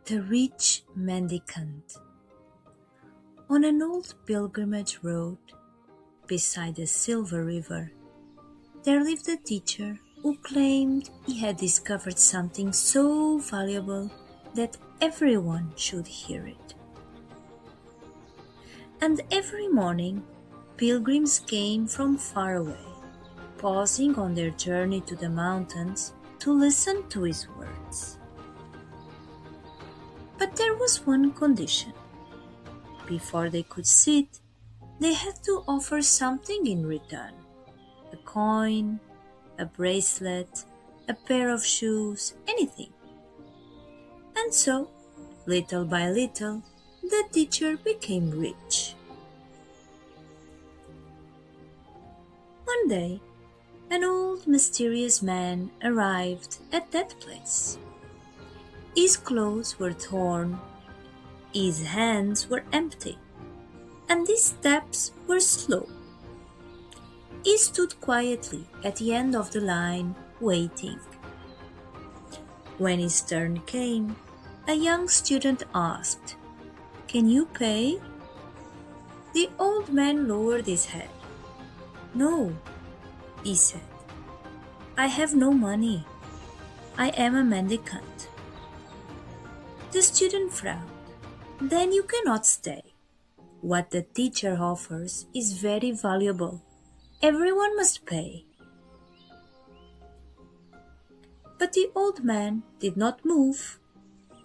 The Rich Mendicant. On an old pilgrimage road beside a silver river, there lived a teacher who claimed he had discovered something so valuable that everyone should hear it. And every morning, pilgrims came from far away, pausing on their journey to the mountains to listen to his words. But there was one condition. Before they could sit, they had to offer something in return: a coin, a bracelet, a pair of shoes, anything. And so, little by little, the teacher became rich. One day, an old mysterious man arrived at that place. His clothes were torn, his hands were empty, and his steps were slow. He stood quietly at the end of the line, waiting. When his turn came, a young student asked, "Can you pay?" The old man lowered his head. "No," he said, "I have no money. I am a mendicant." The student frowned. "Then you cannot stay. What the teacher offers is very valuable. Everyone must pay." But the old man did not move.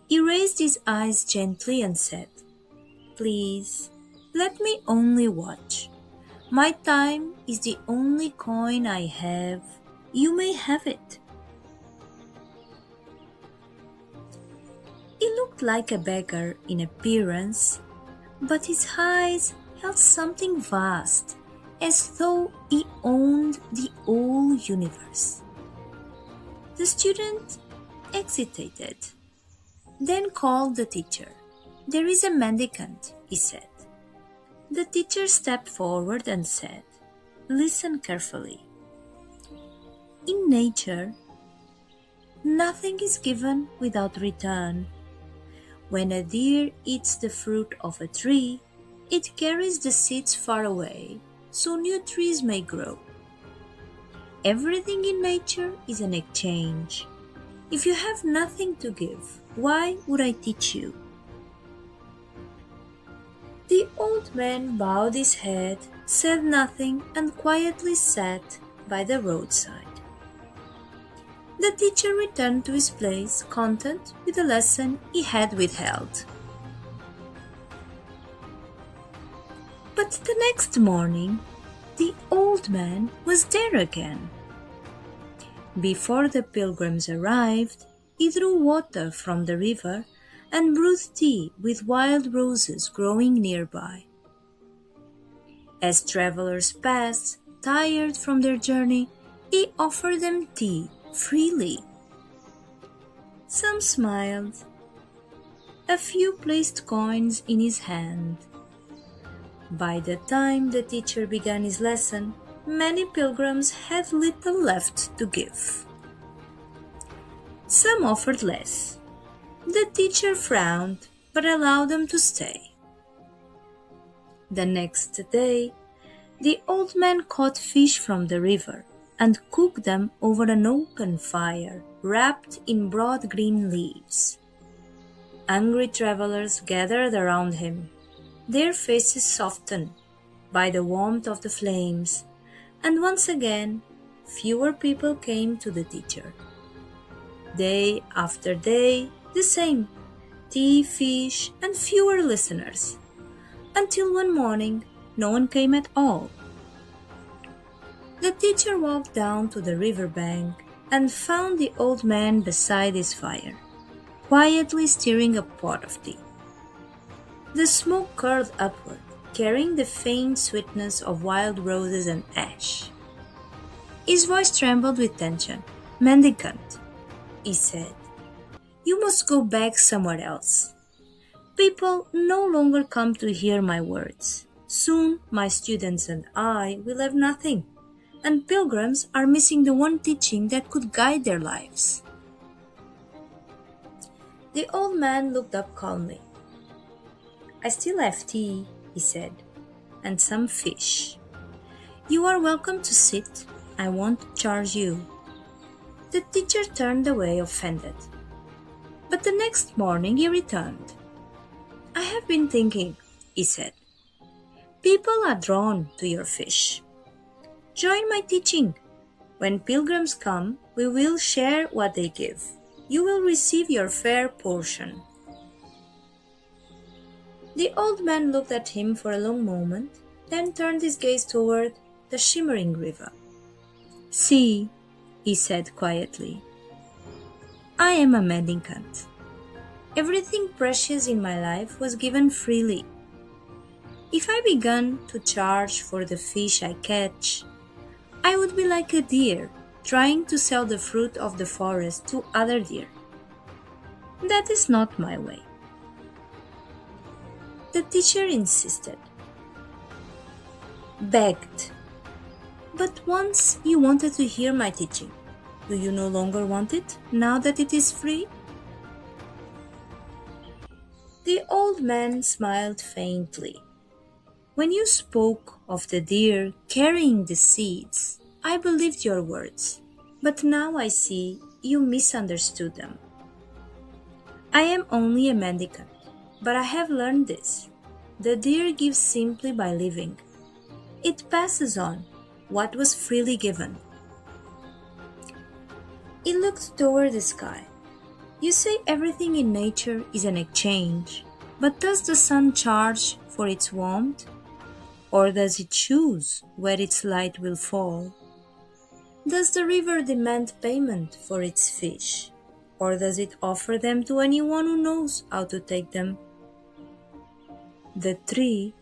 He raised his eyes gently and said, "Please, let me only watch. My time is the only coin I have. You may have it." He looked like a beggar in appearance, but his eyes held something vast, as though he owned the whole universe. The student hesitated, then called the teacher. "There is a mendicant," he said. The teacher stepped forward and said, "Listen carefully. In nature, nothing is given without return. When a deer eats the fruit of a tree, it carries the seeds far away, so new trees may grow. Everything in nature is an exchange. If you have nothing to give, why would I teach you?" The old man bowed his head, said nothing, and quietly sat by the roadside. The teacher returned to his place, content with the lesson he had withheld. But the next morning, the old man was there again. Before the pilgrims arrived, he drew water from the river and brewed tea with wild roses growing nearby. As travelers passed, tired from their journey, he offered them tea freely. Some smiled. A few placed coins in his hand. By the time the teacher began his lesson, many pilgrims had little left to give. Some offered less. The teacher frowned, but allowed them to stay. The next day, the old man caught fish from the river and cooked them over an open fire wrapped in broad green leaves. Hungry travelers gathered around him, their faces softened by the warmth of the flames, and once again fewer people came to the teacher. Day after day, the same: tea, fish, and fewer listeners, until one morning no one came at all. The teacher walked down to the river bank and found the old man beside his fire, quietly stirring a pot of tea. The smoke curled upward, carrying the faint sweetness of wild roses and ash. His voice trembled with tension. "Mendicant," he said, "you must go back somewhere else. People no longer come to hear my words. Soon my students and I will have nothing, and pilgrims are missing the one teaching that could guide their lives." The old man looked up calmly. "I still have tea," he said, "and some fish. You are welcome to sit. I won't charge you." The teacher turned away offended. But the next morning he returned. "I have been thinking," he said. "People are drawn to your fish. Join my teaching. When pilgrims come, we will share what they give. You will receive your fair portion." The old man looked at him for a long moment, then turned his gaze toward the shimmering river. "See," he said quietly, "I am a mendicant. Everything precious in my life was given freely. If I began to charge for the fish I catch, I would be like a deer trying to sell the fruit of the forest to other deer. That is not my way." The teacher insisted. Begged. "But once you wanted to hear my teaching. Do you no longer want it, now that it is free?" The old man smiled faintly. "When you spoke of the deer carrying the seeds, I believed your words, but now I see you misunderstood them. I am only a mendicant, but I have learned this. The deer gives simply by living. It passes on what was freely given." He looked toward the sky. "You say everything in nature is an exchange, but does the sun charge for its warmth? Or does it choose where its light will fall? Does the river demand payment for its fish? Or does it offer them to anyone who knows how to take them? The tree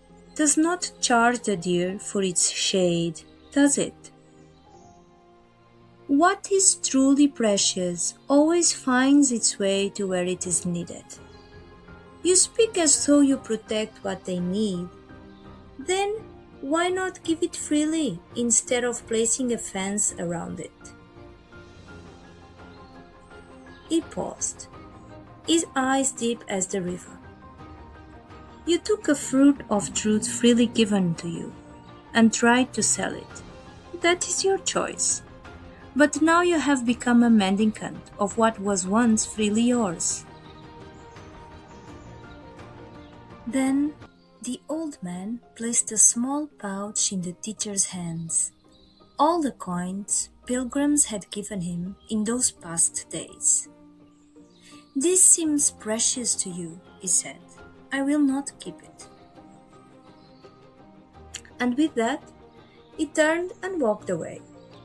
does not charge the deer for its shade, does it? What is truly precious always finds its way to where it is needed. You speak as though you protect what they need. Then why not give it freely instead of placing a fence around it?" He paused, his eyes deep as the river. "You took a fruit of truth freely given to you and tried to sell it. That is your choice. But now you have become a mendicant of what was once freely yours." Then the old man placed a small pouch in the teacher's hands, all the coins pilgrims had given him in those past days. "This seems precious to you," he said. "I will not keep it." And with that, he turned and walked away,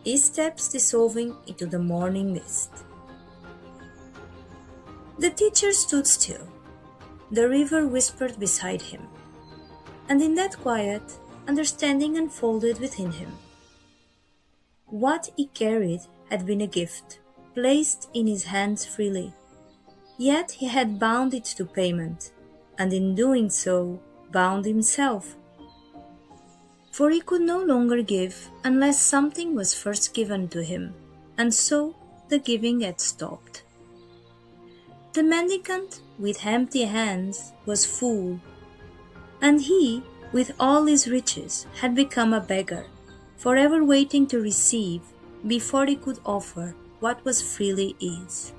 his steps dissolving into the morning mist. The teacher stood still. The river whispered beside him, and in that quiet, understanding unfolded within him. What he carried had been a gift, placed in his hands freely, yet he had bound it to payment, and in doing so bound himself. For he could no longer give unless something was first given to him, and so the giving had stopped. The mendicant with empty hands was full, and he, with all his riches, had become a beggar, forever waiting to receive before he could offer what was freely his.